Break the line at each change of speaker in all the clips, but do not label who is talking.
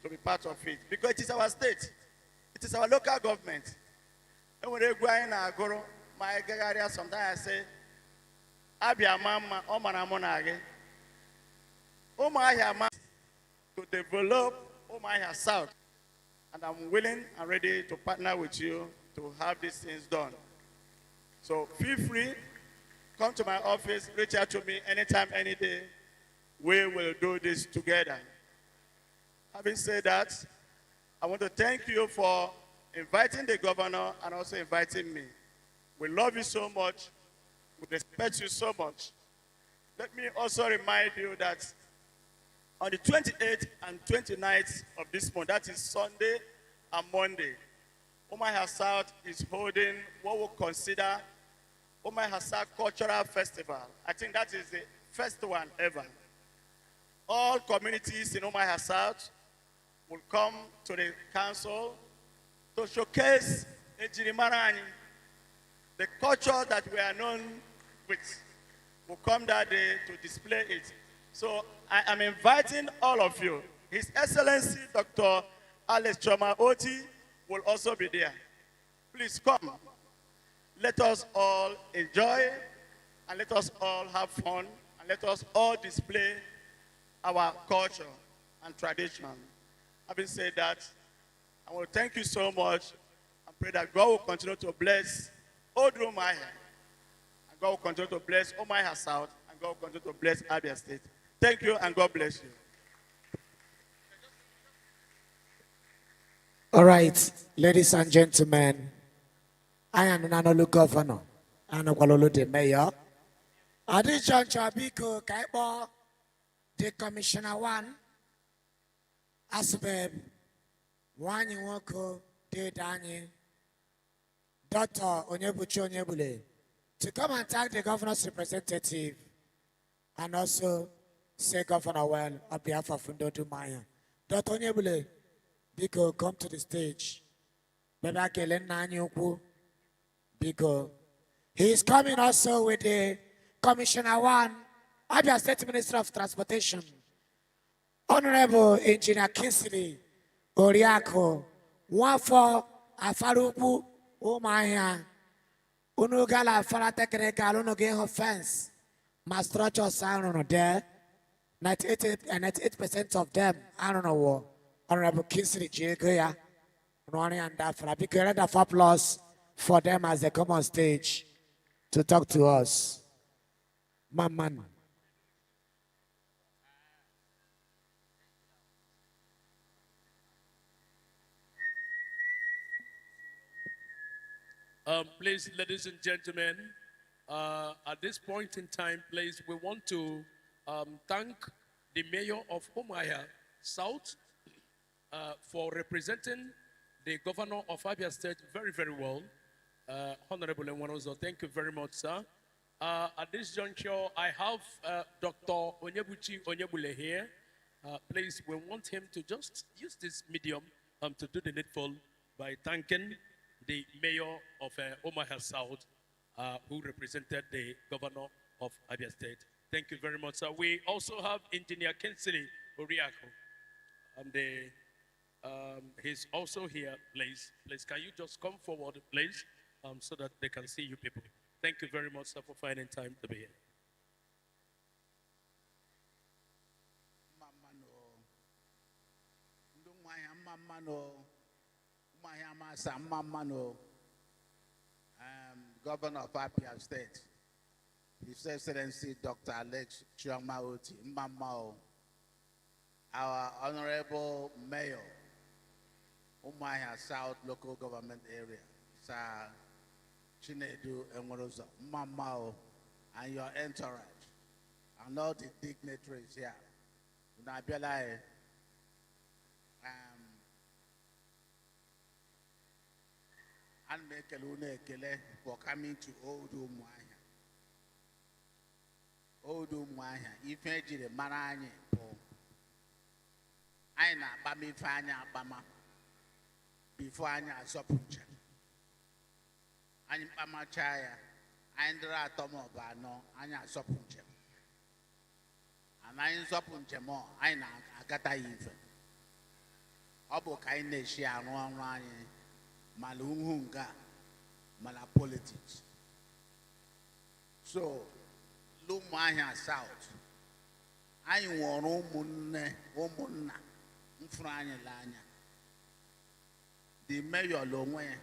to be part of it because it is our state, it is our local government. And when they go in Agoro, my area sometimes I say, Abia Mama, Omanamonage, Umuahia to develop Umuahia South. And I'm willing and ready to partner with you to have these things done. So feel free, come to my office, reach out to me anytime, any day. We will do this together. Having said that, I want to thank you for inviting the governor and also inviting me. We love you so much. We respect you so much. Let me also remind you that on the 28th and 29th of this month, that is Sunday and Monday, Umuahia South is holding what we'll consider Umuahia South Cultural Festival. I think that is the first one ever. All communities in Umuahia South will come to the council to showcase Ejirimarani, the culture that we are known with. Will come that day to display it. So I am inviting all of you. His Excellency Dr. Alex Choma Oti will also be there. Please come. Let us all enjoy and let us all have fun and let us all display our culture and tradition. Having said that, I want to thank you so much and pray that God will continue to bless Old Umuahia, and God will continue to bless Umuahia South, and God will continue to bless Abia State. Thank you and God bless you.
All right, ladies and gentlemen, I am Nanolu Governor, Anakwalolo the Mayor. Addition Chabiko Kaibo, the Commissioner 1, Asbeb, Wani Woko, De Dani, Dr. Onyebuchi Onyebule, to come and thank the governor's representative and also say Governor well on behalf of Ndodu Maya. Dr. Onyebule, Biko, come to the stage. Biko. He is coming also with the Commissioner 1, Abia State Minister of Transportation, Honorable Engineer Kinsley Oriako, Wafo Afaruku Umuahia, Unugala Faratekeka, Unuge offense, Mastrocho sound there. 98% of them, I don't know what. Honorable Kinsley Jigaya, running and that for a big round of applause for them as they come on stage to talk to us. Man.
Please, ladies and gentlemen, at this point in time, please, we want to thank the mayor of Umuahia South for representing the governor of Abia State very, very well. Honorable Enwanozo, thank you very much, sir. At this juncture, I have Dr. Onyebuchi Onyebule here. Please, we want him to just use this medium to do the needful by thanking the mayor of Umuahia South, who represented the governor of Abia State. Thank you very much, sir. We also have Engineer Kinsley Oriako. He's also here, please. Please, can you just come forward, please, so that they can see you people. Thank you very much, sir, for finding time to be here.
Governor of Abia State, His Excellency Dr. Alex Choma Oti, our Honorable Mayor, Umuahia South Local Government Area, Sir Chinedu Enworozo, Mamao, and your entourage, and all the dignitaries here. Unabiala, and Mekelune Kele for coming to Old Umuahia. Old Umuahia, if you the Marani, Aina Bami Fanya Bama. Before Anya Sopuncha. Anya Pamachaya, Andra Tomo Bano, Anya Sopuncha. And I Sopunchemo, Aina Agata even. ọ bụ ka anyị na-eshi arụ ọrụ anyị mala uhu nga mala politics. So Umuahia South anyị nwere ụmụnna mfụrụ anyị l'anya. The mayor onwe ya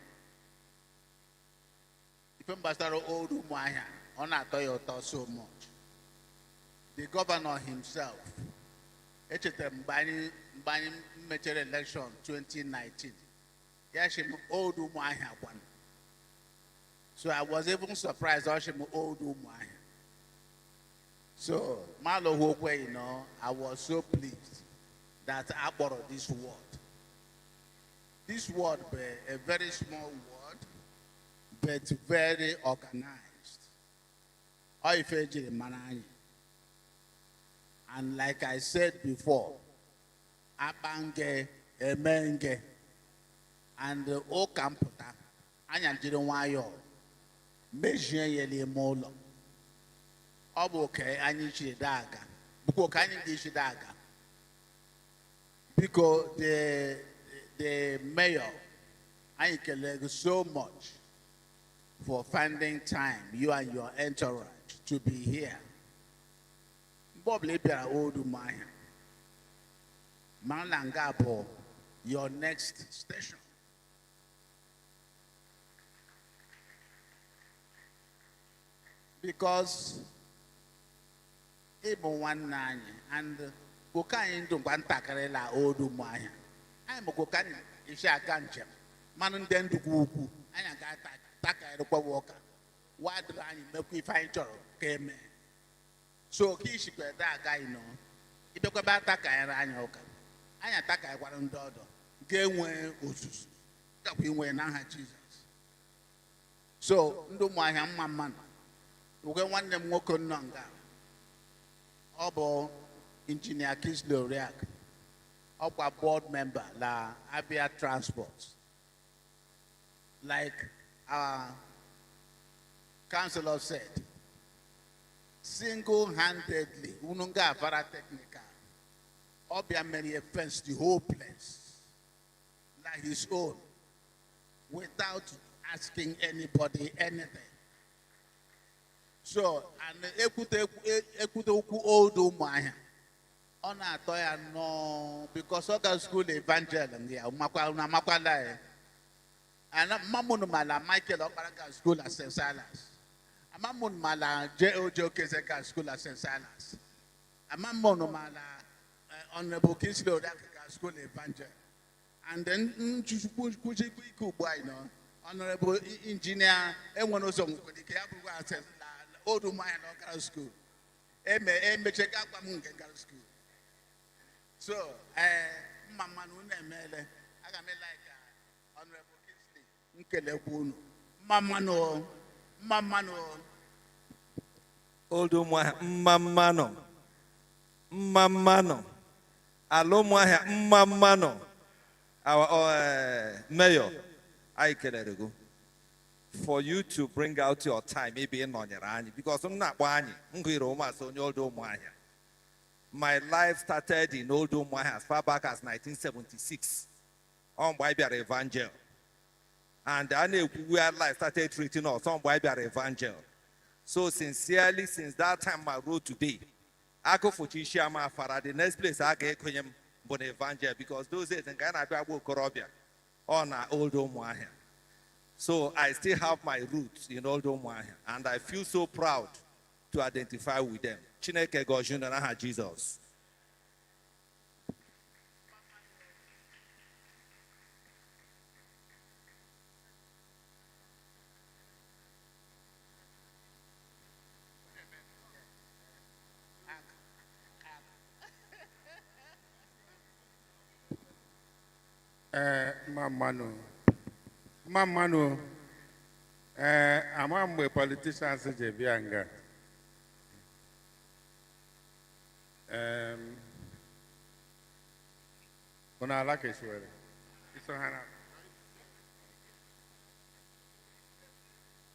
ife gbasara old Umuahia ọ na-atọ ya ụtọ so much. The governor himself echetara mgbe anyị mechara election 2019 ya shi m old Umuahia kwana. So I was even surprised I shi m old Umuahia. So Malo Hokwe, I was so pleased that I borrowed this word. This word be a very small word, but very organized. And like I said before, Abange, Emenge, and the Okamputa, Anyanjiwayo, Mejian Yeli Molo. Because the mayor, I can so much for finding time, you and your entourage, to be here. Bob Libya Old Umuahia. Malangabo, your next station. Because even one nine and Kokain to Bantakarela Old Umuahia. I'm a Kokani, if I can't jump. Man then to Kuku, and I got Taka Walker. Why do I make me find her? Came. So he should be that guy, It took about Taka and Anyoka. I attack I want daughter. Game when Usus. That we went on Jesus. So, no my man. We can want them walk on Nanga. Obo engineer Kislo Reak. Oba board member la Abia Transport. Like our councillor said, single-handedly, Ununga Vara Technica, Obia Mary fenced the whole place like his own without asking anybody anything. So, and Ekuto old Umuahia. On a toya no, because other school evangelism, yeah, Makwala. And Mamun Mala Michael Obaraka School at St. Silas. Mamun Mala J.O.J. Kezeka School at St. Silas. Mamun Mala Honorable Kislo School Evangel. And then Kuchiku Buino, Honorable Engineer, and one of the Kiabu said, Old Umuahia School. Eme check up School. So, Mamma Mele, I got me like Honorable Kisley, Nkele Mamma no,
Old Umuahia, Mamano, Alo Umuahia, Mamano, our mayor, I can for you to bring out your time, maybe in Nonyarani, because I'm not one, Roma, so Old Umuahia. My life started in Old Umuahia as far back as 1976 on Bible Evangel. And I know where life started treating us on Bible Evangel. So sincerely, since that time I wrote today, I go for Chishama Farah. The next place I get him Bon Evangel because those days in Ghana I go Korobia on Old Umuahia. So I still have my roots in Old Umuahia, and I feel so proud to identify with them. Chineke Gojun and Jesus.
Mamano, among the politicians, Jebianga. Una like it,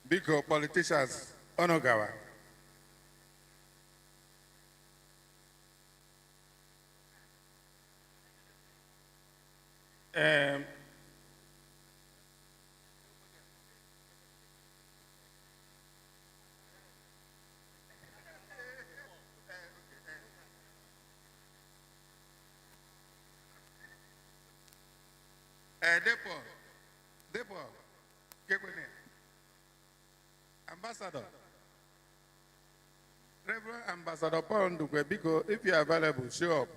because politicians, Onogawa. Um, Depo, Kekwene, Ambassador, Reverend Ambassador Paul Ndukwe, because if you are available, show up.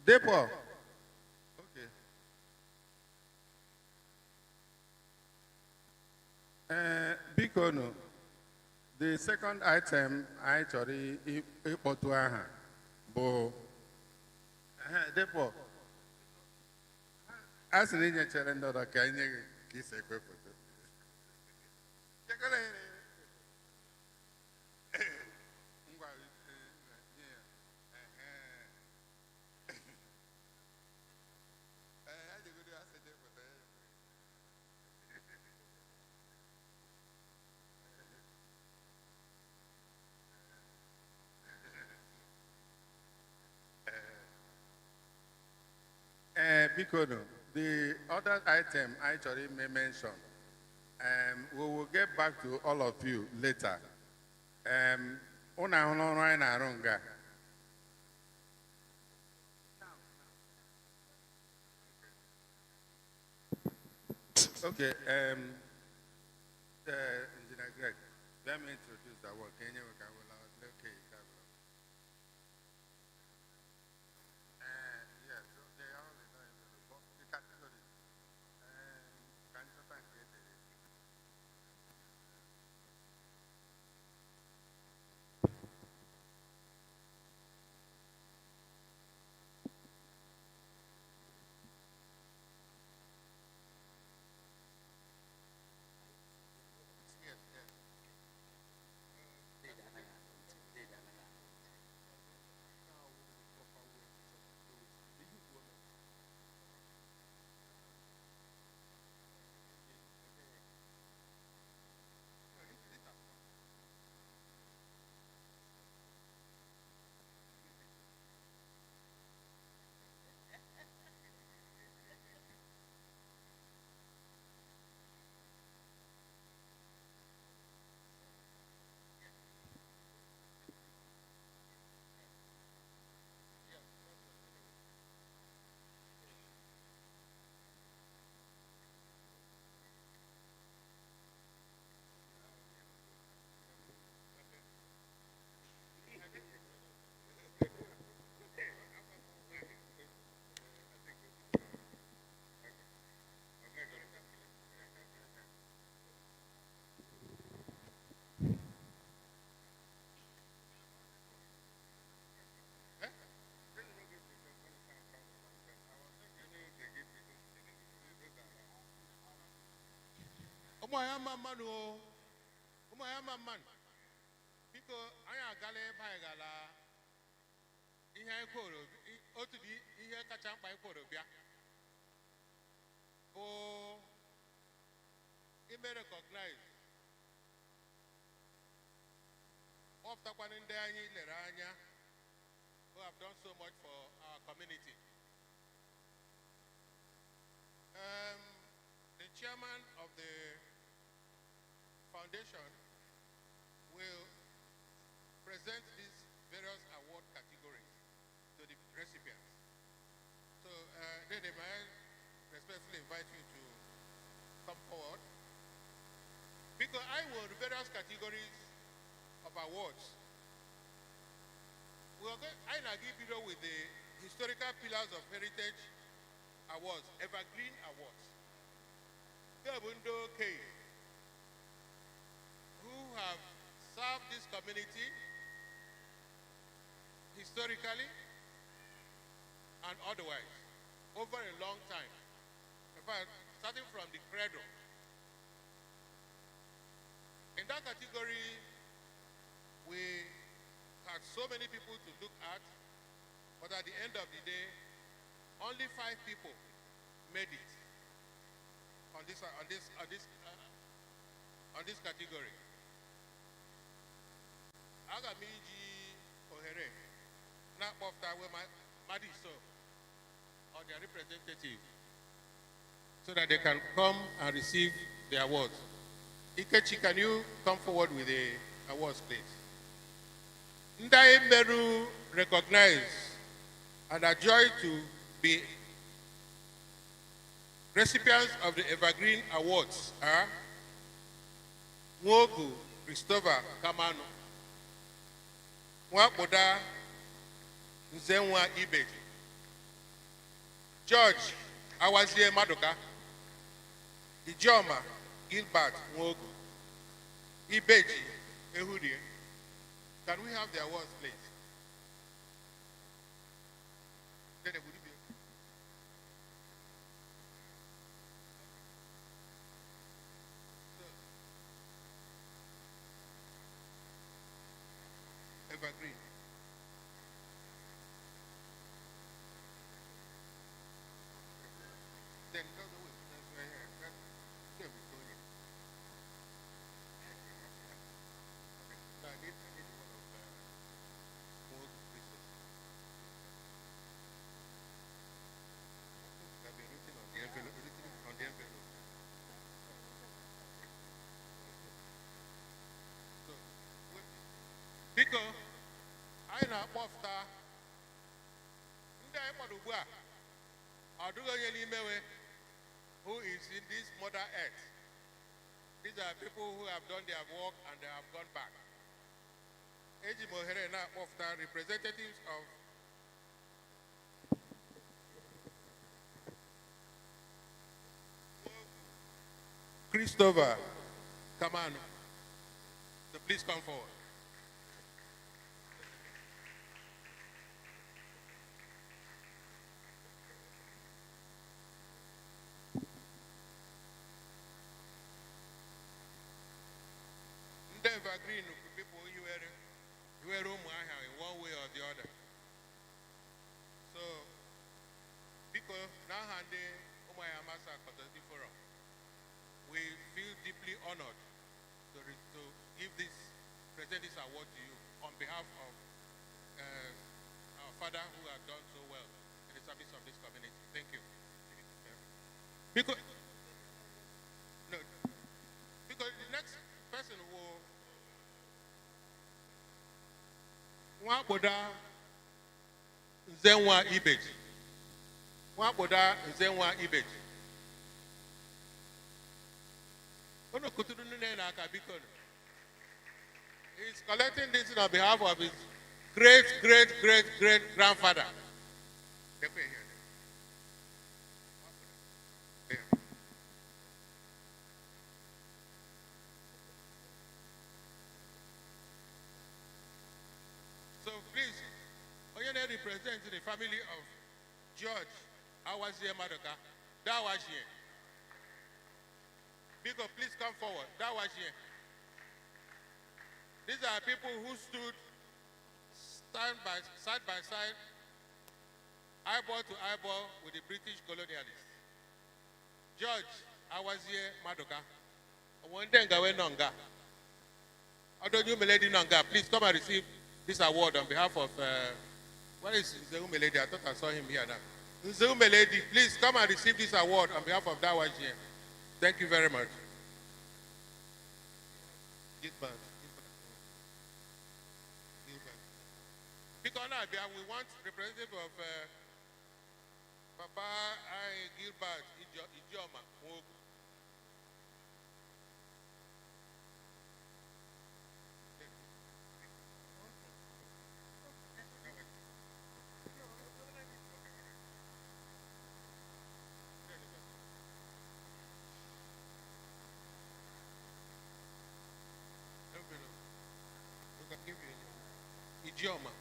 Depo, okay. Bikono, the second item I actually Ipotuaha, Bo, Depo. As an Indian challenge, I can't kiss a quick. Bikono, the other item I actually may mention, we will get back to all of you later. Una online arunga. Okay, Engineer Greg, let me introduce the work. Can you okay, yes, they are the category. Can you find it? Yes, yes.
Umuahia man o. Umuahia man. Biko anyị agala ebe anyị gala ihe anyị kwuru otu dị ihe kacha mkpa anyị kwuru bịa bụ ime recognize ọpụtakwana ndị anyị lere anya who have done so much for our community. The chairman of the foundation will present these various award categories to the recipients. So, then I respectfully invite you to come forward. Because I will various categories of awards. I now give you with the Historical Pillars of Heritage Awards, Evergreen Awards. Gabundo K, who have served this community historically and otherwise over a long time. In fact, starting from the cradle. In that category, we had so many people to look at, But at the end of the day, only 5 people made it on this category. Aga m iji ohere na-akpọpụta wee mmadụ iso or their representative so that they can come and receive the awards. Ikechi, can you come forward with the awards, please? Ndai Meru recognize and are joyed to be recipients of the Evergreen Awards are Nwogu Christopher Kamano, Nwapoda Nzenwa Ibeji, George Awazie Madoka, Ijoma Gilbert Nwogu, Ibeji Ehudie. Can we have the awards, please? Evergreen. Then go away. That's right here. There we go. No, I need one of more pieces. That be written on the envelope. So, because I na-akpọ fụta ndị anyị kpọrọ ugbu a ọ dịghị onye n'ime we who is in this mother earth. These are people who have done their work and they have gone back. Eji m ohere na-akpọ fụta representatives of Christopher Kamano. So please come forward. Evergreen people you were Umuahia in one way or the other. So, because now handing Umuahia Massa Consultative Forum, we feel deeply honored to present this award to you on behalf of our father who has done so well in the service of this community. Thank you. Because the next person will Nwapoda Nzenwa Ibeji. Nwapoda Nzenwa Ibeji. Ono kuturu nune na akabiko. He's collecting this on behalf of his great grandfather. So please, Oyene represents the family of George Awazie Madoka. That was here. Biko, please come forward. That was here. These are people who stood side by side, eyeball to eyeball with the British colonialists. George Awazie Madoka. Wandenga we Nonga. Adonyu Melody Nonga, please come and receive this award on behalf of, where is Nzeu Melody? I thought I saw him here now. Nzeu Melody, please come and receive this award on behalf of Dawajie. Thank you very much. Gilbert. Because now we want representative of Papa Gilbert Ijoma. Idioma.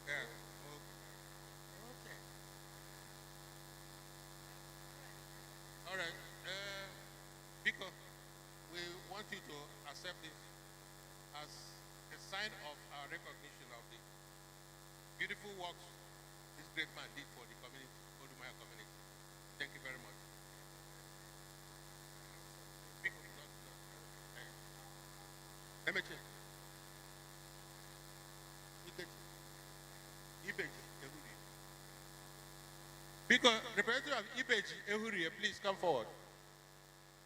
Yeah. Okay. All right. Because we want you to accept this as a sign of our recognition of the beautiful works this great man did for the community, Umuahia community. Thank you very much. Emeche. Ibeji Ehuri. Because representative of Ibeji Ehuri, please come forward.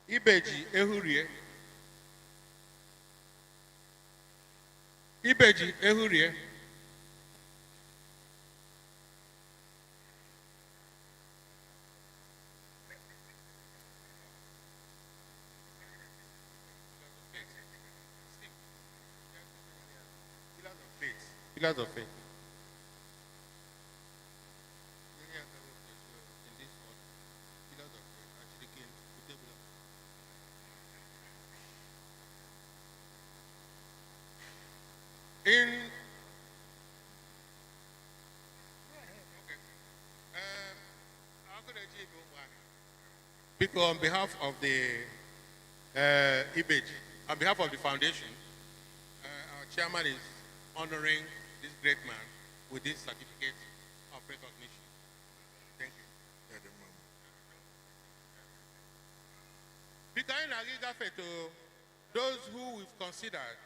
Ibeji Ehuri. Ibeji Ehuri. Pillars of faith. In because on behalf of the IBEJ, on behalf of the foundation, our chairman is honoring this great man with this certificate of recognition. Thank you. Because in Agigafe to those who we've considered,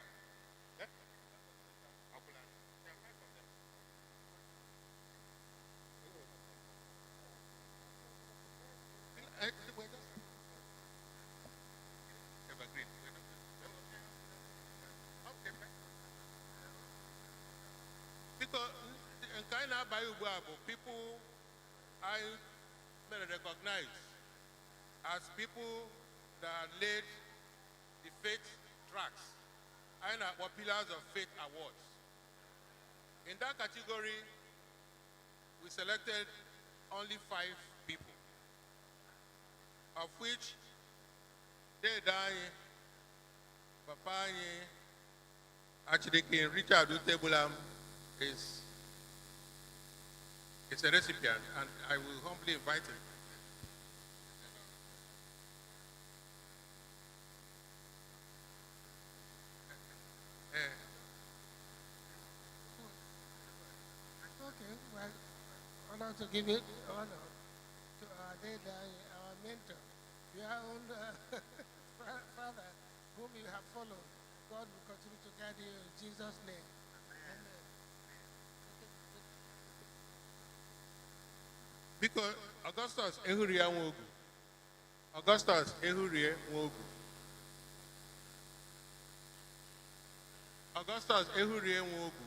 because in Kaina Bayubuabo, people I may recognize as people that laid the faith tracks and our pillars of faith awards. In that category, we selected only 5 people, of which they die, Papa actually Richard Utebulam is a recipient, and I will humbly invite him.
Okay, well, I want to give it honor to our dad, our mentor, your own father, whom you have followed. God will continue to guide you in Jesus' name. Amen.
Because Augustus Ehuria Wogu. Augustus Ehuria Wogu. Augustus Ehuria Wogu.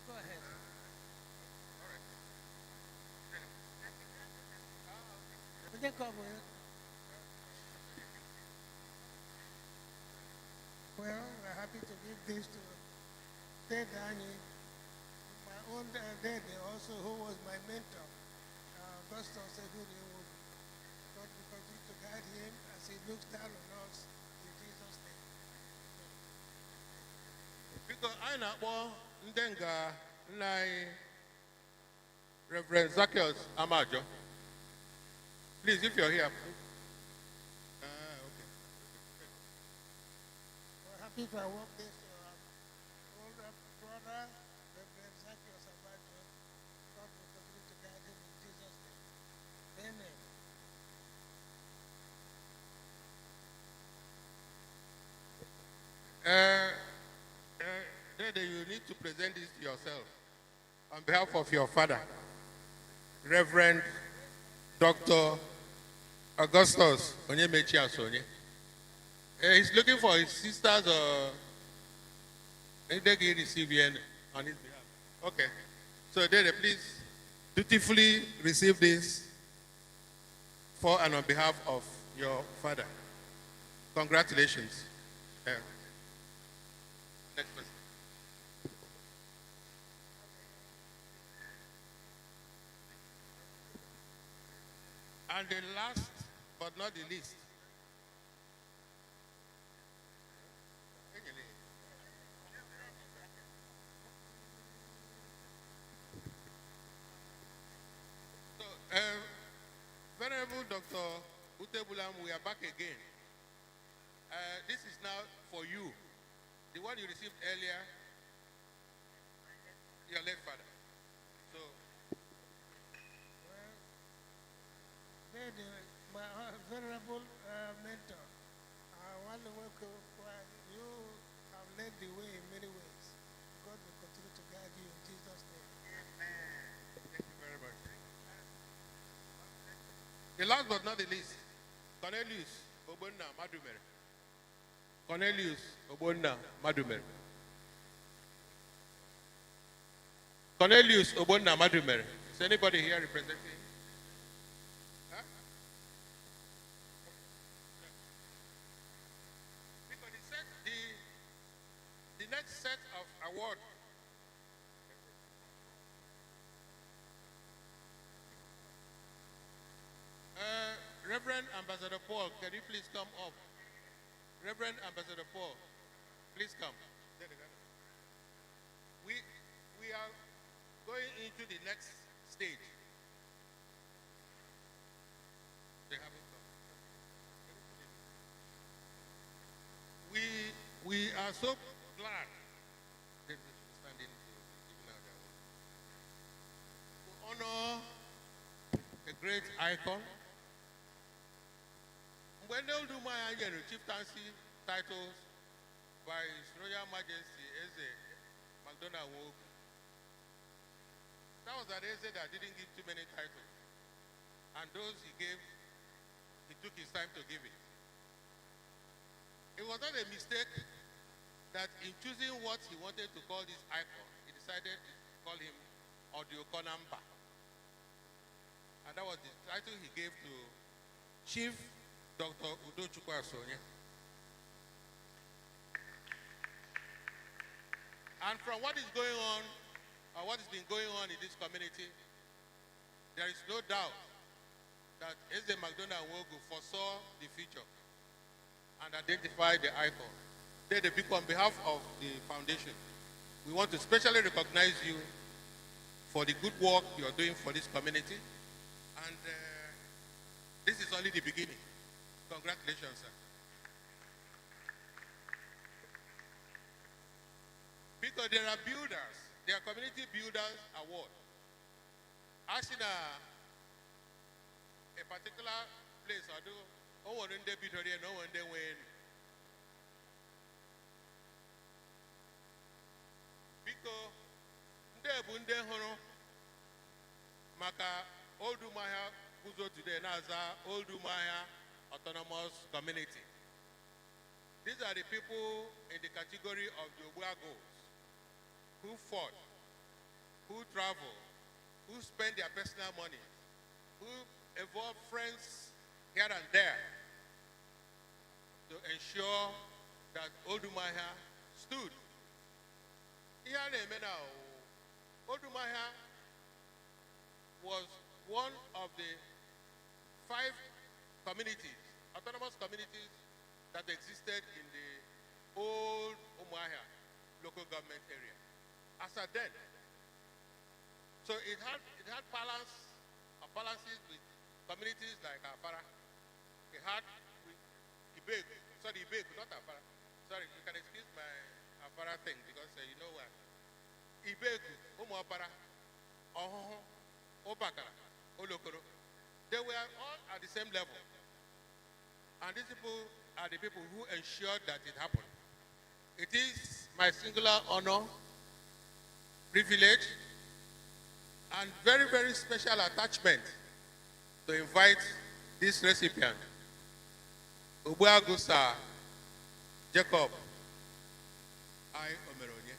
Go ahead. We can come with. Well, we're happy to give this to Ted Danny, my own daddy also, who was my mentor, Augustus Ehuri. God will continue to guide him as he looks down on us in Jesus' name.
Because I know Ndenga Nai Reverend Zacchaeus Amajo. Please, if you're here. Okay.
We're happy to award this to our older brother, Reverend Zacchaeus Amajo. God will continue to guide him in Jesus' name. Amen.
Dede, you need to present this to yourself on behalf of your father, Reverend Dr. Augustus Onyemechi Asonye. He's looking for his sisters or they can receive on his behalf. Okay. So Dede, please dutifully receive this for and on behalf of your father. Congratulations. Next person. And the last but not the least. So Ebulam, we are back again. This is now for you. The one you received earlier, your late father. So,
Well, my venerable mentor, I want to welcome you have led the way in many ways. God will continue to guide you in Jesus' name.
thank you very much. The last but not the least, Cornelius Obonna Madumere. Cornelius Obonna Madumere. Cornelius Obonna Madumere. Is anybody here representing? Huh? Because the next set of award Reverend Ambassador Paul, can you please come up? Reverend Ambassador Paul, please come. We are going into the next stage. They haven't come. We are so glad that we should stand in to honor a great icon. When they do my chieftaincy titles by His Royal Majesty Eze McDonald Wogu. That was an Eze that didn't give too many titles. And those he gave, he took his time to give it. It was not a mistake that in choosing what he wanted to call this icon, he decided to call him Odiokonamba. And that was the title he gave to Chief Dr. Udochukwu Asonye. And from what is going on, or what has been going on in this community, there is no doubt that Eze McDonald Wogu foresaw the future and identified the icon. On behalf of the foundation, we want to specially recognize you for the good work you are doing for this community. And this is only the beginning. Congratulations, sir. Because there are builders, there are community builders award. As in a particular place, I do, no one in the building, no one they win. Because they bunde hono maka Old Umuahia Kuzo today Naza Old Umuahia Autonomous Community. These are the people in the category of the Umuahia who fought, who travel, who spend their personal money, who involve friends here and there to ensure that Old Umuahia stood. Here now, Old Umuahia was one of the 5 communities, autonomous communities that existed in the old Umuahia local government area. As at then, so it had balances with communities like Afara. It had Ibegu, sorry Ibegu, not Afara. Sorry, you can excuse my Afara thing because you know what. Ibegu, Umuapara, Ohoho, Obakara, Olokoro. They were all at the same level. And these people are the people who ensured that it happened. It is my singular honor, privilege, and very, very special attachment to invite this recipient, Umuahia Jacob I. Omeronye.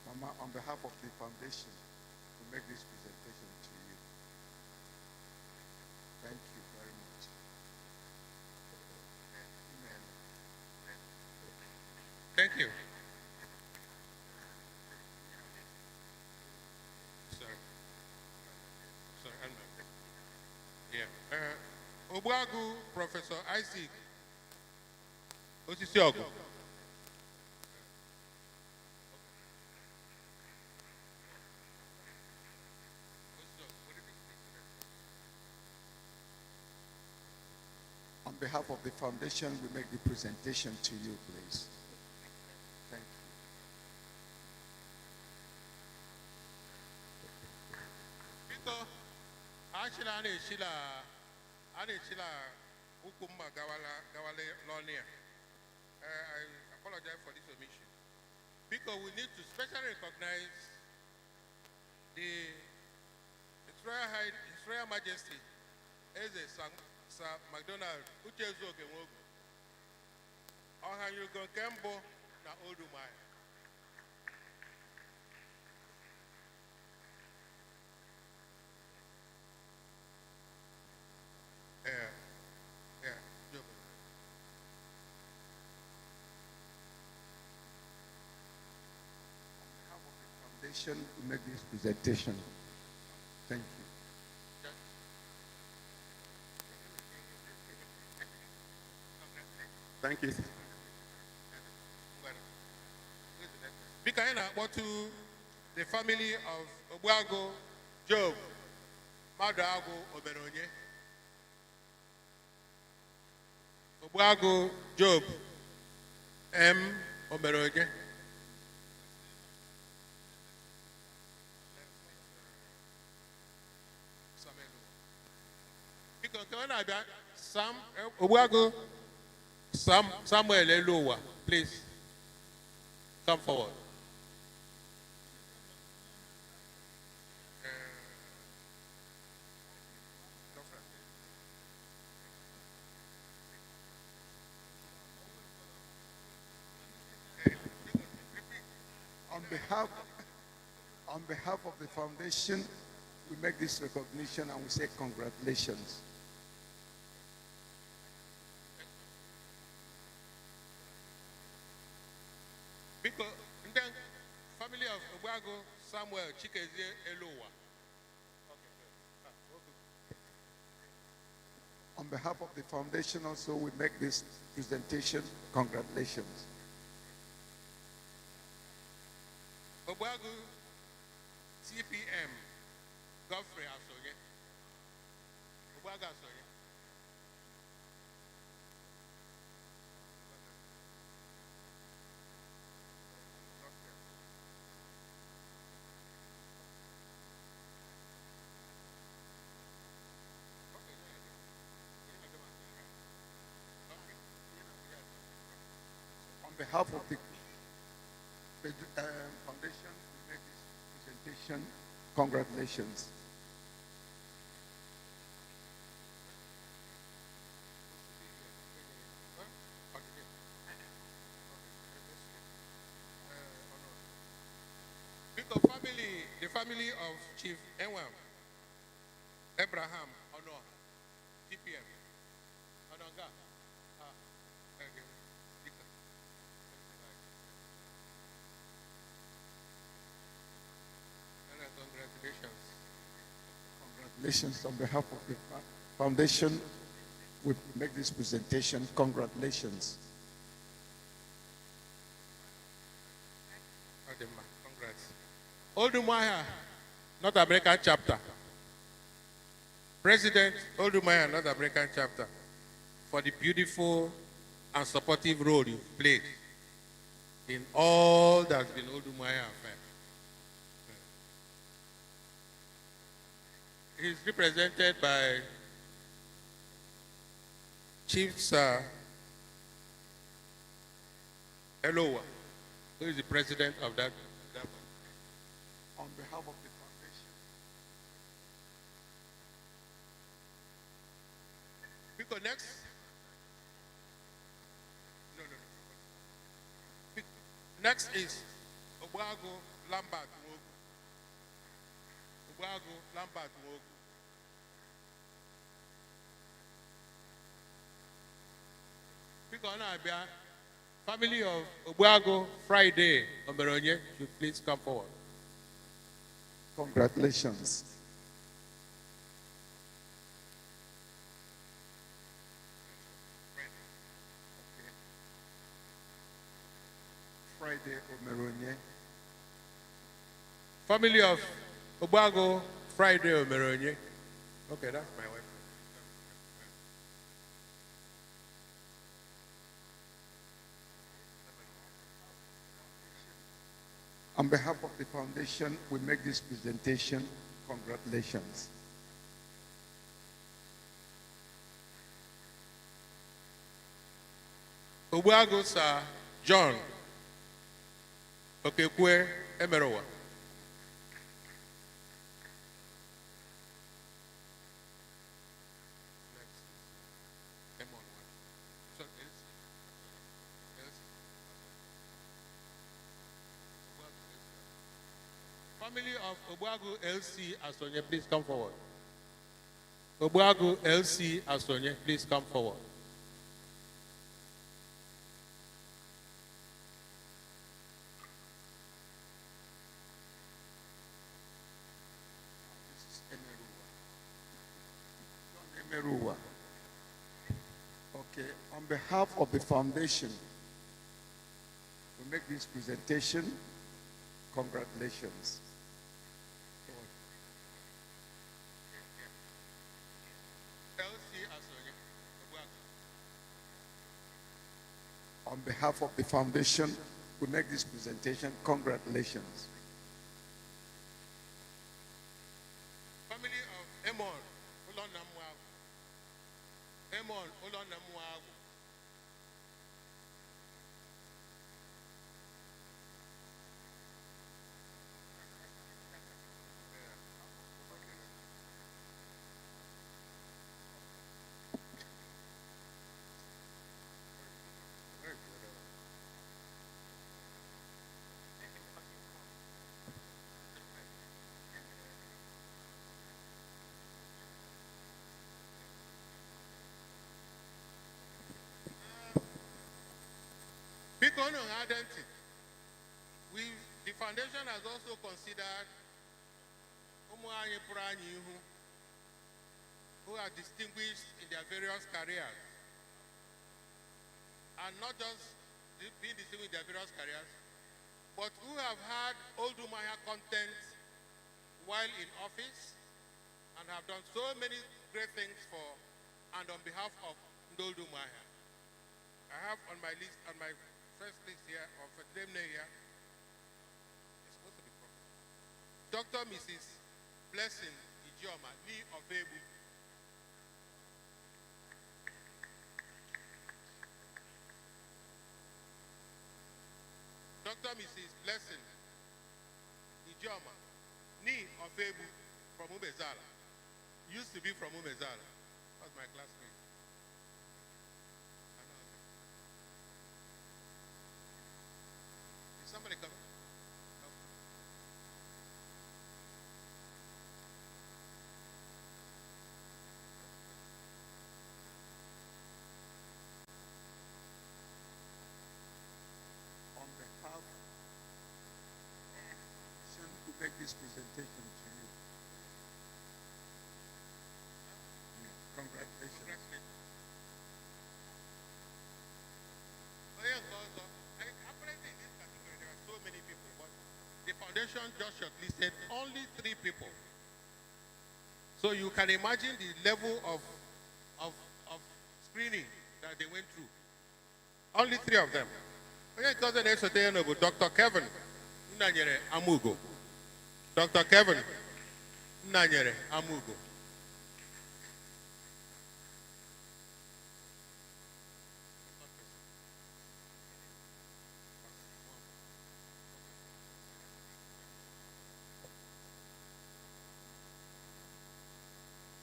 Mama, on behalf of the foundation, to make this presentation to you. Thank you very much. Amen.
Thank you. Sorry. Yeah. Umuahia Professor Isaac Osisi Ogu.
behalf of the foundation, we make the presentation to you, please. Thank you.
Biko, Anishila, Ukuma Gawale Lonia. I apologize for this omission. Because we need to specially recognize the His Royal Majesty as a Sir MacDonald Uchezo Genwogu. Ohanyo Kembo na Umuahia.
We make this presentation. Thank you.
Thank you.
Bikaina, what to the family of Obuago, Job, Madago, Oberonye. Obuago, Job, M. Oberonye. Sam Obuago, Samuel Elowa, please come forward.
On behalf of the foundation, we make this recognition and we say congratulations.
Because the family of Obuago, Samuel Chikezie Elowa.
On behalf of the foundation also, we make this presentation. Congratulations.
Obuago TPM, Godfrey Asoye. Obuago Asoye.
On behalf of the foundation, we make this presentation. Congratulations.
Because the family of Chief Enwam, Abraham, Honor, TPM, Ononga.
Congratulations on behalf of the foundation. We make this presentation. Congratulations.
Congrats. Old Umuahia, North American chapter. President Old Umuahia, North American chapter, for the beautiful and supportive role you've played in all that's been Old Umuahia affair. He's represented by Chief Sir Elowa, who is the president of that.
On behalf of the foundation.
Because next. No. Next is Obuago Lambert Wogu. Obuago Lambert Wogu. Because now, family of Obuago Friday Oberonye, should please come forward.
Congratulations. Friday Oberonye.
Family of Obuago Friday Oberonye. Okay, that's my wife.
On behalf of the foundation, we make this presentation. Congratulations.
Umuahia Sir John Okekwe Emerowa. Family of Umuahia LC Asonye, please come forward. Umuahia LC Asonye, please come forward.
Emeruwa. Okay, on behalf of the foundation, we make this presentation. Congratulations.
LC Asonye, Umuahia.
On behalf of the foundation, we make this presentation. Congratulations.
Family of Emon Ulonamwagu. Emon Ulonamwagu. Because of identity, the foundation has also considered Umuahia Pranyihu, who are distinguished in their various careers, and not just being distinguished in their various careers, but who have had old Umuahia content while in office and have done so many great things for and on behalf of Old Umuahia. I have on my list, on my first list here, of a name here, it's supposed to be Dr. Mrs. Blessing Ijeoma, Ni of Ebu. Dr. Mrs. Blessing Ijeoma, Ni of Ebu, from Umezala. Used to be from Umezala. That was my classmate. Is somebody coming? No.
On behalf of to make this presentation to you. Congratulations.
Apparently in this category there are so many people, but the foundation just shortlisted only 3 people. So you can imagine the level of screening that they went through. Only 3 of them. Dr. Kevin Nanyere Amugo. Dr. Kevin Nanyere Amugo.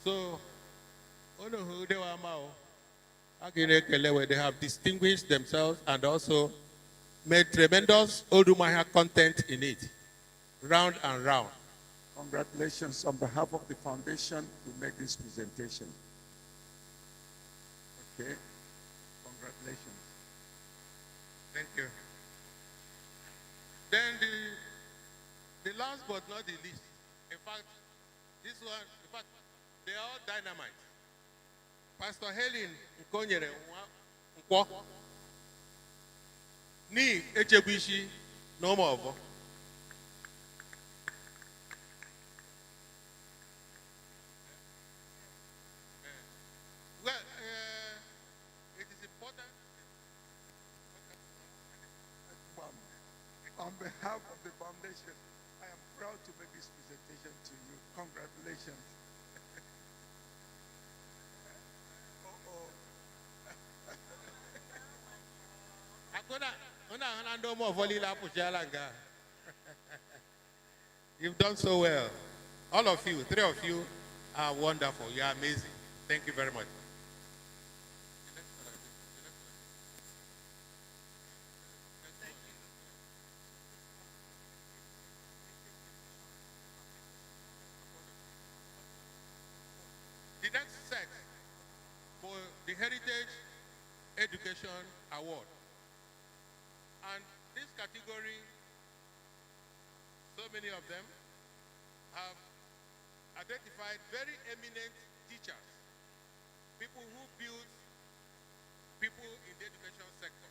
So, they have distinguished themselves and also made tremendous Old Umuahia content in it, round and round.
Congratulations. On behalf of the foundation, we make this presentation. Okay. Congratulations.
Thank you. Then the last but not the least, in fact, this one, in fact, they are all dynamite. Pastor Helen Nkonyere Nkwo ni Echebuishi no more. Well, it is important.
On behalf of the foundation, Foundation. I am proud to make this presentation to you. Congratulations. Oh.
You've done so well. All of you, three of you are wonderful. You are amazing. Thank you very much. The next set for the Heritage Education Award. And this category, so many of them have identified very eminent teachers, people who build people in the education sector,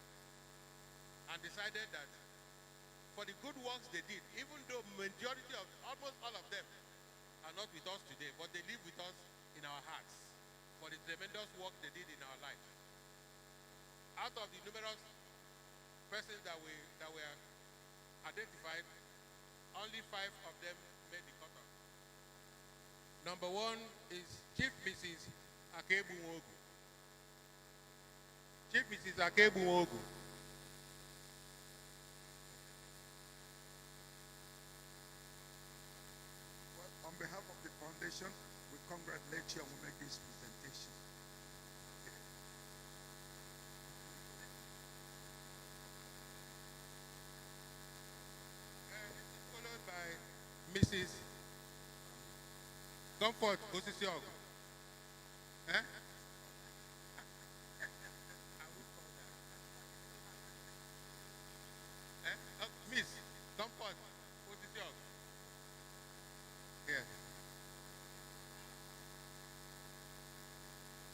and decided that for the good works they did, even though majority of, almost all of them are not with us today, but they live with us in our hearts for the tremendous work they did in our lives. Out of the numerous persons that were identified, only 5 of them made the cutoff. Number 1 is Chief Mrs. Akebu Nwogu. Chief Mrs. Akebu Nwogu.
Well, on behalf of the foundation, we congratulate you and we make this presentation.
Followed by Mrs. Comfort Osisiog. Eh? Miss Comfort Osisiog. Yes.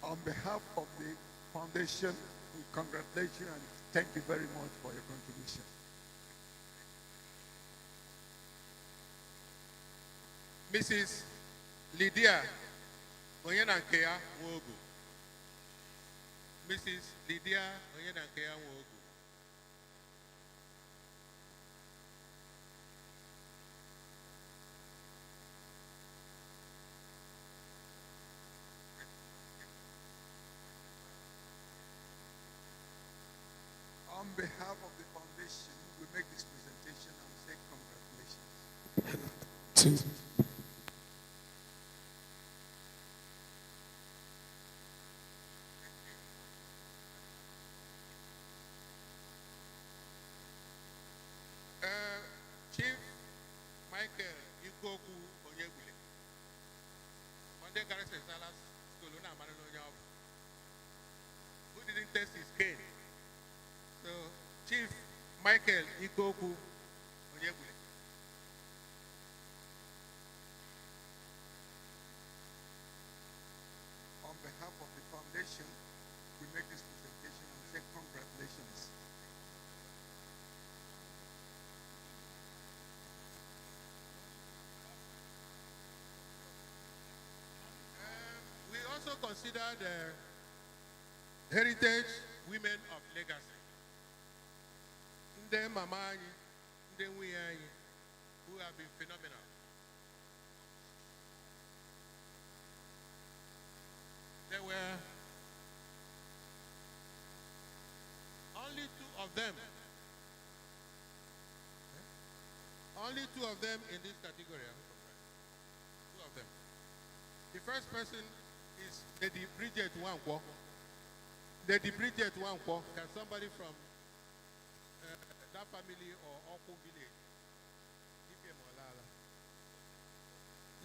On behalf of the foundation, we congratulate you and thank you very much for your contribution.
Mrs. Lydia Onyenankea Nwogu. Mrs. Lydia Onyenankea Nwogu.
On behalf of the foundation, we make this presentation and say congratulations.
Chief Michael Ikoku Onyebule. Monday Garrison Salas School, who didn't test his cane. So, Chief Michael Ikoku Onyebule.
On behalf of the foundation, we make this presentation and say congratulations.
We also consider the heritage women of legacy. Nde mama anyị, nde nwunye anyị, who have been phenomenal. There were only 2 of them. Only 2 of them in this category. 2 of them. The first person is Lady Bridget Wankwo. Lady Bridget Wankwo. Can somebody from that family or Oku village?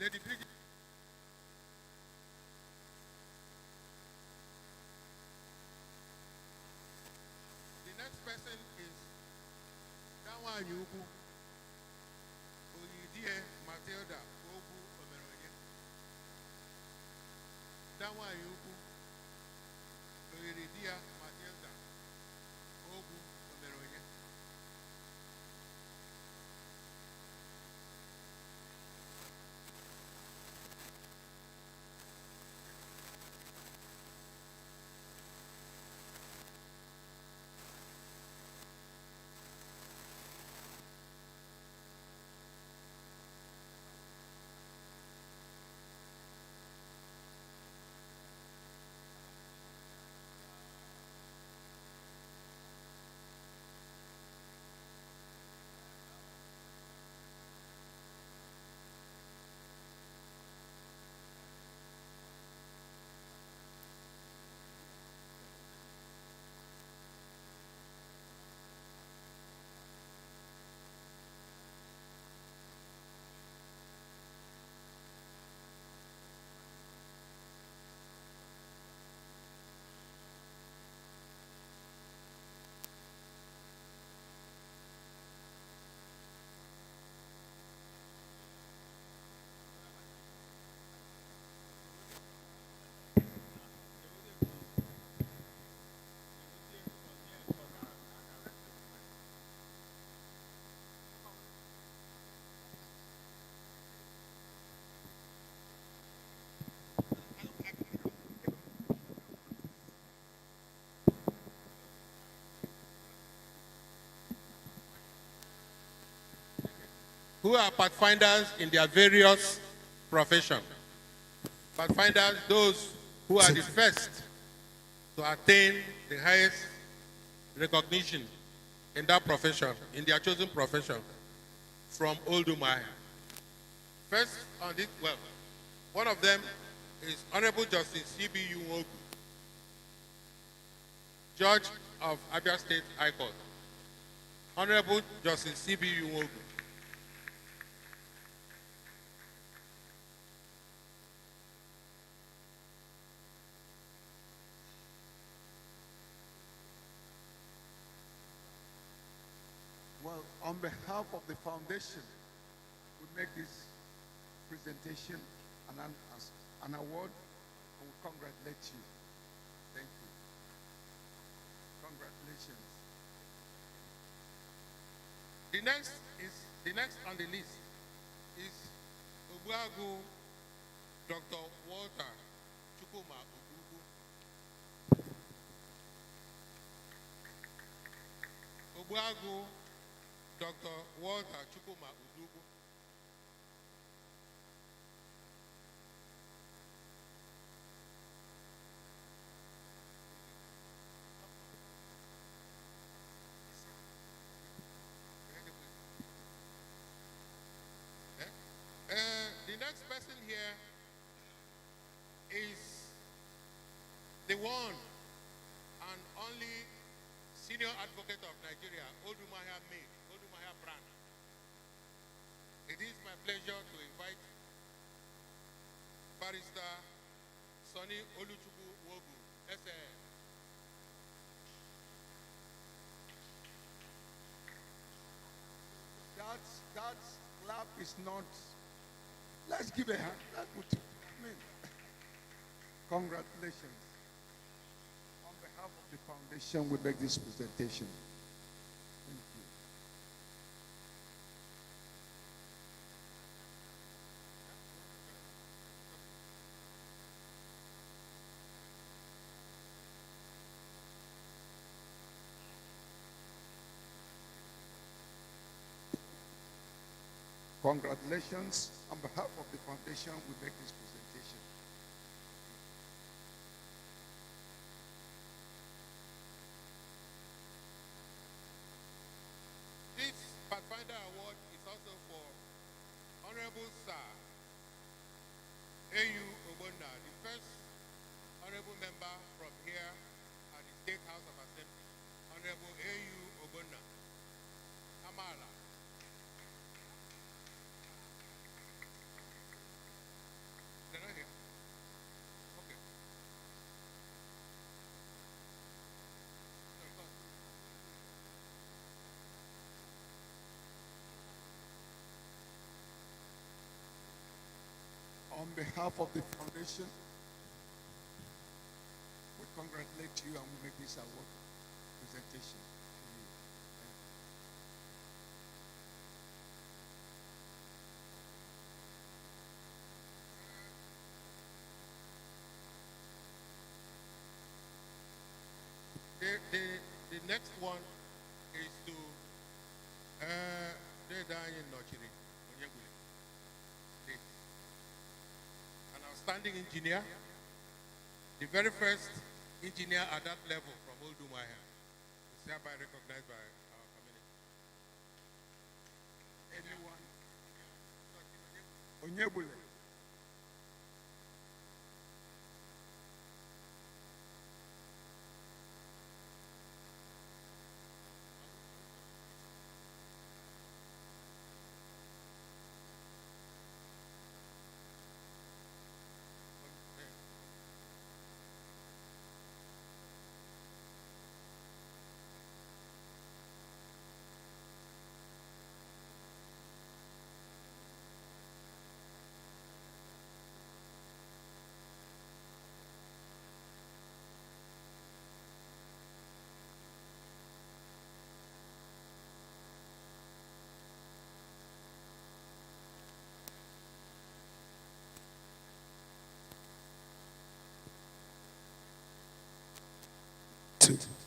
Lady Bridget. The next person is Dawa Yuku. Oyidie Matilda Ogu Omeronye. Dawa Yuku. Oyidie Matilda Ogu Omeronye. who are pathfinders in their various professions. Pathfinders, those who are the first to attain the highest recognition in that profession, in their chosen profession, from Old Umuahia. First on this, well, one of them is Honorable Justice C.B.U. Wogu, Judge of Abia State High Court. Honorable Justice C.B.U. Wogu.
Well, on behalf of the foundation, we make this presentation as an award, and we congratulate you. Thank you. Congratulations.
The next on the list is Umuahia Dr. Walter Chukuma Udugu. Umuahia Dr. Walter Chukuma Udugu. The next person here is the one and only senior advocate of Nigeria, Old Umuahia Maid, Old Umuahia brand. It is my pleasure to invite Barrister Sonny Oluchukwu Wogu, SAN.
That clap is not. Let's give a hand. That would, I mean, congratulations. On behalf of the foundation, we make this presentation. Thank you. Congratulations. On behalf of the foundation, we make this presentation.
This Pathfinder Award is also for Honorable Sir A.U. Ogbonna, the first honorable member from here at the State House of Assembly. Honorable A.U. Ogbonna. Amala. They're not here. Okay. No, no.
On behalf of the foundation, we congratulate you and we make this award presentation to you.
The next one is to Dedanyi Nochiri Onyegule. An outstanding engineer, the very first engineer at that level from Old Umuahia, is hereby recognized by our community.
Anyone? Onyebule.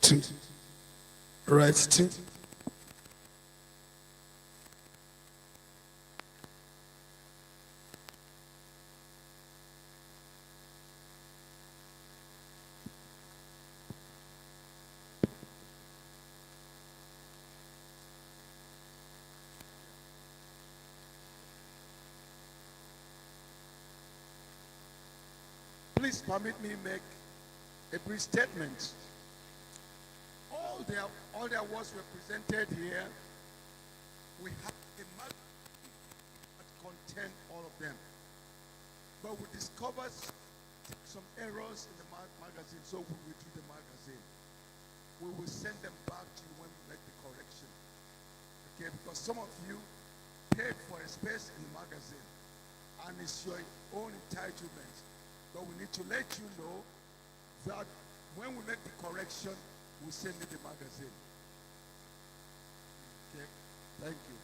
Two. Right, two. please permit me make a brief statement. All the awards represented here, we have a magazine that contain all of them. But we discovered some errors in the magazine, so we withdrew the magazine. We will send them back to you when we make the correction. Okay, because some of you paid for a space in the magazine, and it's your own entitlement. But we need to let you know that when we make the correction, we'll send you the magazine. Okay, thank you.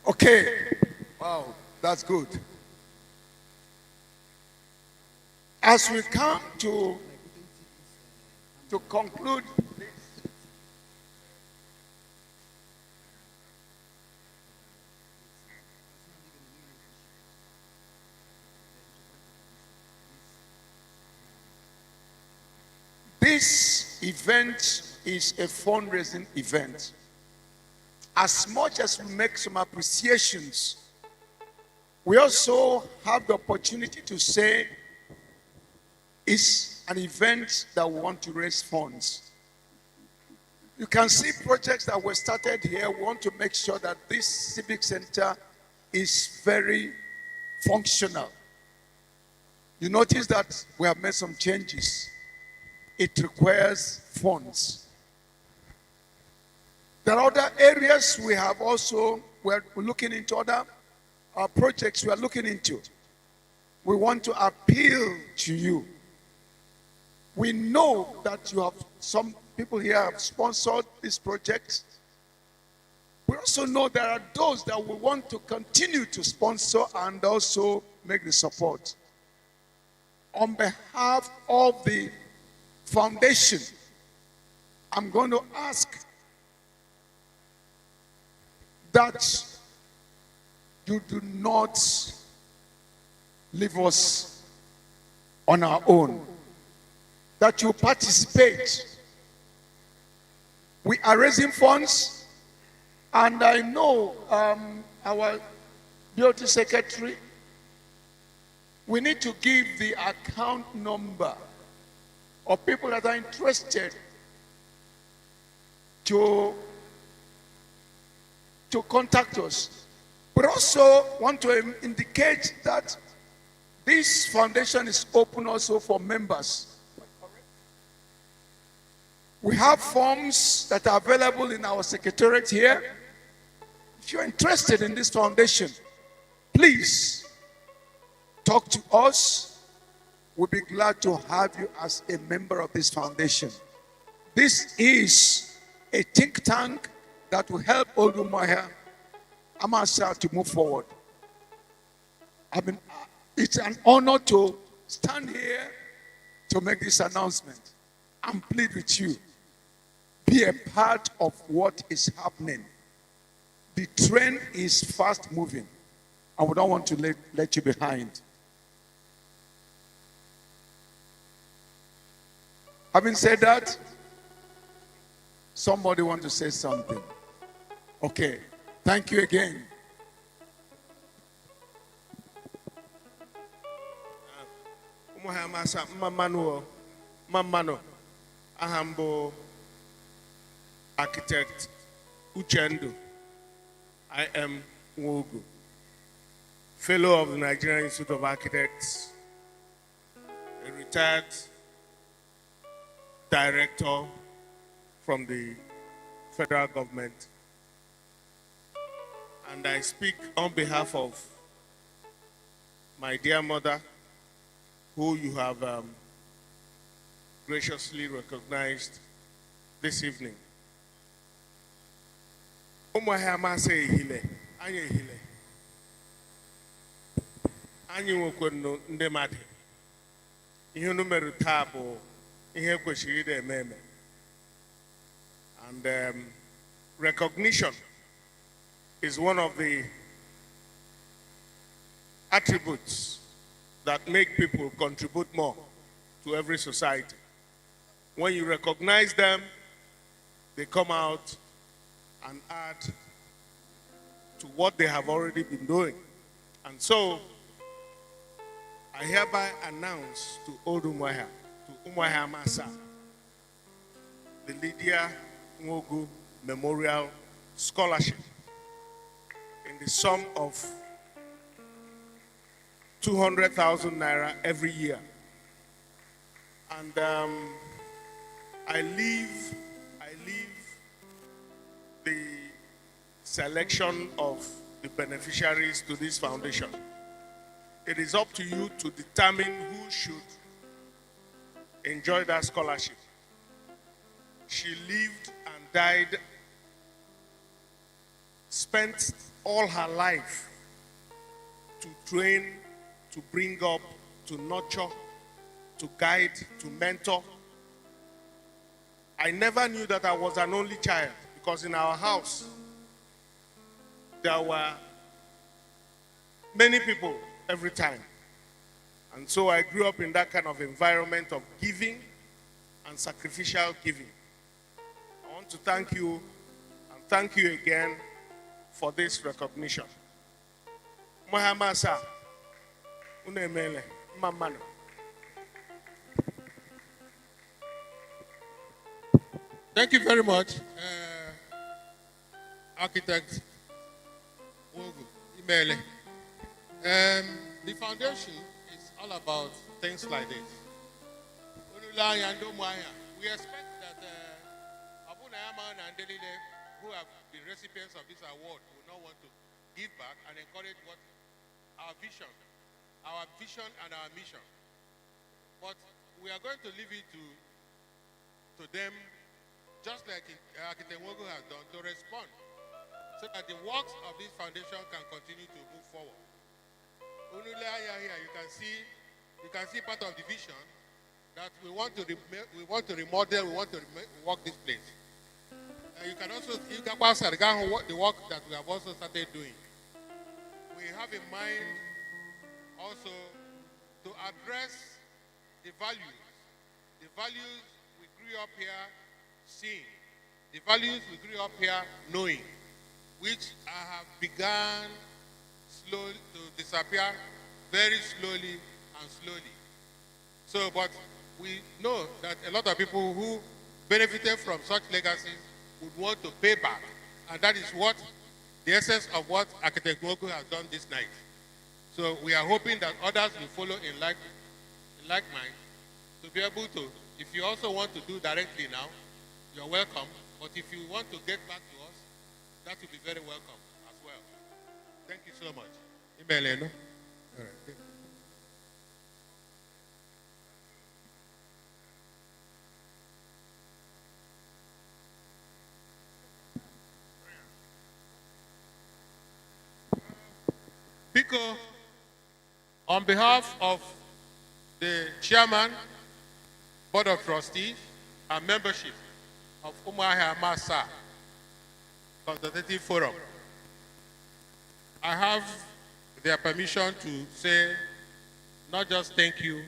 Okay. Wow, that's good. As we come to conclude this event is a fundraising event. As much as we make some appreciations, we also have the opportunity to say it's an event that we want to raise funds. You can see projects that were started here. We want to make sure that this civic center is very functional. You notice that we have made some changes. It requires funds. There are other areas we have also, we're looking into other projects we are looking into. We want to appeal to you. We know that you have, some people here have sponsored this project. We also know there are those that we want to continue to sponsor and also make the support. On behalf of the foundation, I'm going to ask that you do not leave us on our own, that you participate. We are raising funds, and I know our beauty secretary, we need to give the account number of people that are interested to contact us. We also want to indicate that this foundation is open also for members. We have forms that are available in our secretariat here. If you're interested in this foundation, please talk to us. We'll be glad to have you as a member of this foundation. This is a think tank that will help Old Umuahia Amasa to move forward. I mean, it's an honor to stand here to make this announcement and plead with you. Be a part of what is happening. The train is fast moving, and we don't want to let you behind. Having said that, somebody want to say something. Okay, thank you again.
Umuahia masa mamano ahambo architect Uchendu. I am Wogu, fellow of the Nigerian Institute of Architects, a retired director from the federal government, and I speak on behalf of my dear mother, who you have graciously recognized this evening. Umuahia masa ehile, anya ehile. anyị nwekwenu ndị mmadụ ihe unu mere taa bụ ihe kwesịrị ịdị eme eme. And recognition is one of the attributes that make people contribute more to every society. When you recognize them, they come out and add to what they have already been doing. And so, I hereby announce to Old Umuahia, to Umuahia Masa, the Lydia Ngogu Memorial Scholarship in the sum of 200,000 naira every year. And I leave the selection of the beneficiaries to this foundation. It is up to you to determine who should enjoy that scholarship. She lived and died, spent all her life to train, to bring up, to nurture, to guide, to mentor. I never knew that I was an only child because in our house, there were many people every time. And so I grew up in that kind of environment of giving and sacrificial giving. I want to thank you and thank you again for this recognition. Muhammad Unemele, Mamano. Thank you very much, Architect Wogu Imele. The foundation is all about things like this. Umuahia and Umuahia. We expect that Abu Nayaman and Delile, who have been recipients of this award, will not want to give back and encourage what our vision and our mission. But we are going to leave it to them, just like Architect Wogu has done, to respond so that the works of this foundation can continue to move forward. Umuahia here, you can see part of the vision that we want to remodel, we want to work this place. You can also the work that we have also started doing. We have in mind also to address the values we grew up here seeing, the values we grew up here knowing, which have begun slowly to disappear very slowly and slowly. So, but we know that a lot of people who benefited from such legacies would want to pay back. And that is what the essence of what Architect Wogu has done this night. So we are hoping that others will follow in like mind to be able to, if you also want to do directly now, you're welcome. But if you want to get back to us, that will be very welcome as well. Thank you so much. Email, no? All right. Pico, on behalf of the chairman, board of trustees, and membership of Umuahia Masa Consultative Forum, I have their permission to say not just thank you,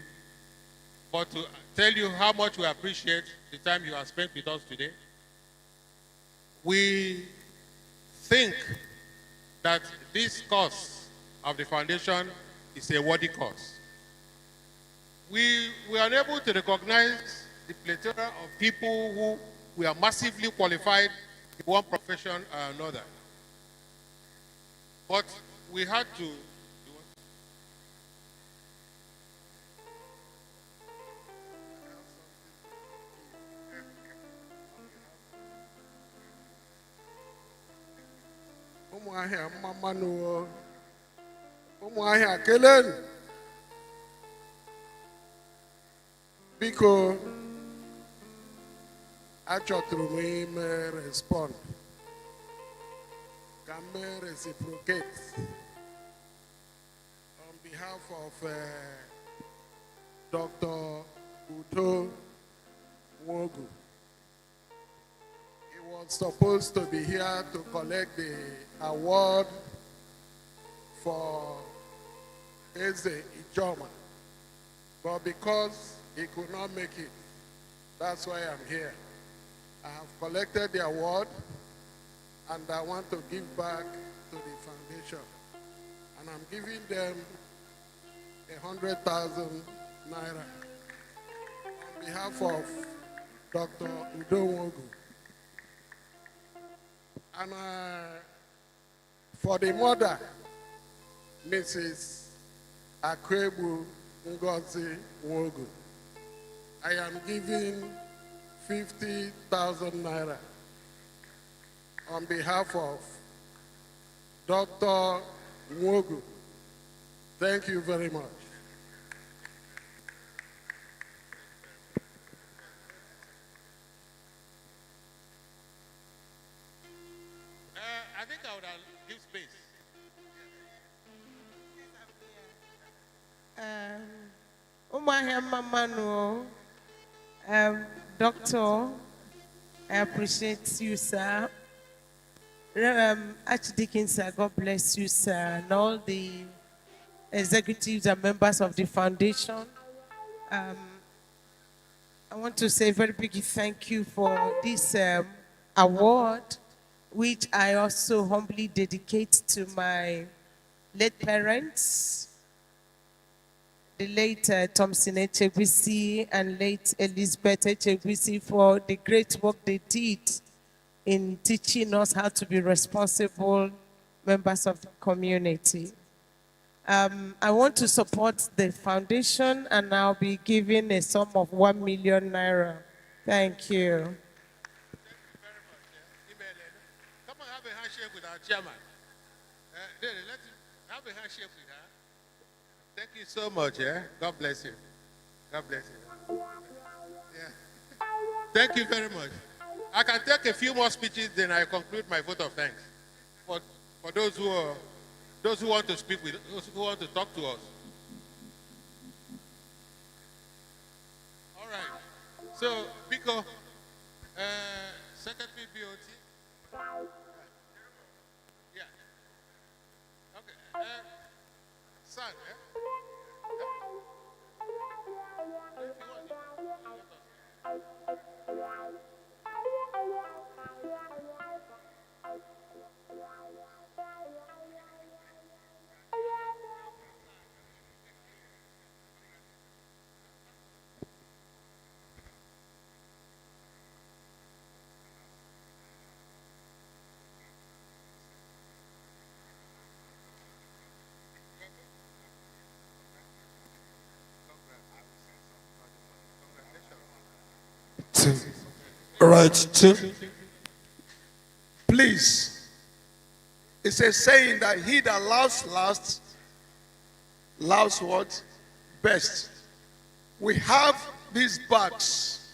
but to tell you how much we appreciate the time you have spent with us today. We think that this cause of the foundation is a worthy cause. We were unable to recognize the plethora of people who were massively qualified in one profession or another. But we had to.
Umuahia mamanu. Umuahia kelen. Biko achọtụrụ m ime respond ka m reciprocate on behalf of Dr. Udo Wogu. He was supposed to be here to collect the award for Eze Ijoma, but because he could not make it, that's why I'm here. I have collected the award, and I want to give back to the foundation. And I'm giving them 100,000 naira on behalf of Dr. Udo Wogu. And for the mother, Mrs. Akwebu Ngozi Wogu, I am giving 50,000 naira on behalf of Dr. Wogu. Thank you very much.
I think I would give space.
Umuahia Mamano, Doctor, I appreciate you, sir. Archdeacon, sir, God bless you, sir, and all the executives and members of the foundation. I want to say a very big thank you for this award, which I also humbly dedicate to my late parents, the late Thompson Echegwisi and late Elizabeth Echegwisi, for the great work they did in teaching us how to be responsible members of the community. I want to support the foundation, and I'll be giving a sum of 1 million naira. Thank you.
Come on, have a handshake with our chairman. Let's have a handshake with her. Thank you so much. God bless you. God bless you. Yeah. Thank you very much. I can take a few more speeches, then I conclude my vote of thanks for those who want to speak with, those who want to talk to us. All right. So, Biko, Secretary BOT. Yeah. Okay. Son,
Please, it's a saying that he that loves last, loves what? Best. We have these bags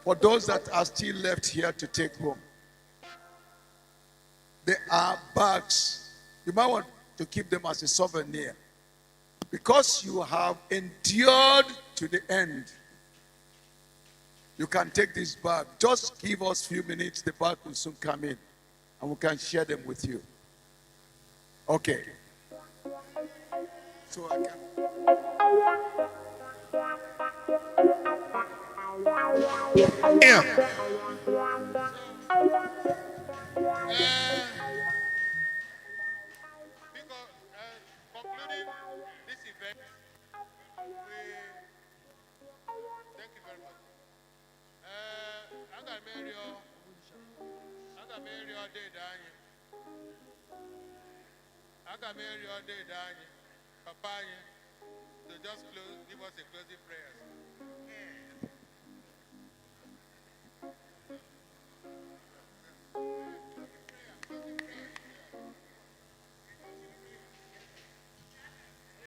for those that are still left here to take home. They are bags. You might want to keep them as a souvenir. Because you have endured to the end, you can take this bag. Just give us a few minutes. The bag will soon come in, and we can share them with you. Okay. So I can.
Yeah. Concluding this event, thank you very much. Papa, to just give us a closing prayer.